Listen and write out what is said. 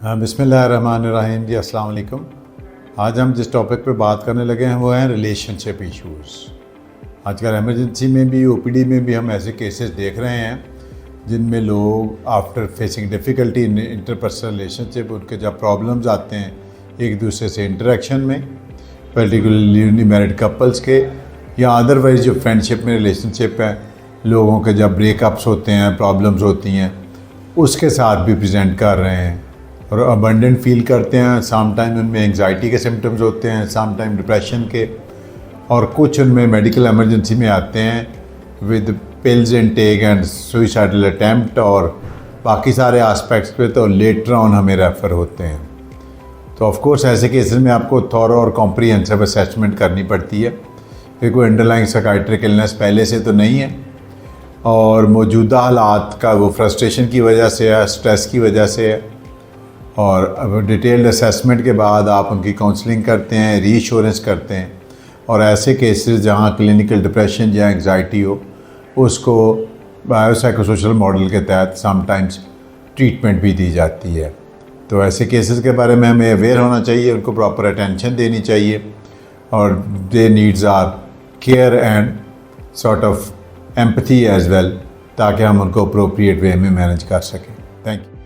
बिस्मिल्लाहिर्रहमानिर्रहीम जी, अस्सलाम वालेकुम। आज हम जिस टॉपिक पे बात करने लगे हैं वो हैं रिलेशनशिप इश्यूज़। आजकल इमरजेंसी में भी, ओपीडी में भी हम ऐसे केसेस देख रहे हैं जिनमें लोग after facing difficulty in interpersonal relationship, उनके जब प्रॉब्लम्स आते हैं एक दूसरे से इंटरेक्शन में, पर्टिकुलरली न्यू मैरिड कपल्स के या अदरवाइज़ जो फ्रेंडशिप में रिलेशनशिप है, लोगों के जब ब्रेकअप्स होते हैं, प्रॉब्लम्स होती हैं, उसके साथ भी प्रेजेंट कर रहे हैं और अबंडेंट फील करते हैं। सम टाइम उनमें एंग्जाइटी के सिम्टम्स होते हैं, सम टाइम डिप्रेशन के, और कुछ उनमें मेडिकल इमरजेंसी में आते हैं with pills intake and suicidal attempt, और बाकी सारे एस्पेक्ट्स पे तो लेटर ऑन हमें रेफ़र होते हैं। तो ऑफ कोर्स ऐसे केसेस में आपको थॉरो और कॉम्प्रिहेंसिव असेसमेंट करनी पड़ती है कि कोई अंडरलाइंग साइकाइट्रिक इलनेस पहले से तो नहीं है और मौजूदा हालात का वो फ्रस्ट्रेशन की वजह से है, स्ट्रेस की वजह से है। और अब डिटेल्ड असेसमेंट के बाद आप उनकी काउंसलिंग करते हैं, रीअश्योरेंस करते हैं, और ऐसे केसेस जहां क्लिनिकल डिप्रेशन या एंग्जाइटी हो उसको बायोसाइकोसोशल मॉडल के तहत समटाइम्स ट्रीटमेंट भी दी जाती है। तो ऐसे केसेस के बारे में हमें अवेयर होना चाहिए, उनको प्रॉपर अटेंशन देनी चाहिए, और they needs are care and sort of empathy as well, ताकि हम उनको अप्रोप्रिएट वे में मैनेज कर सकें। Thank you.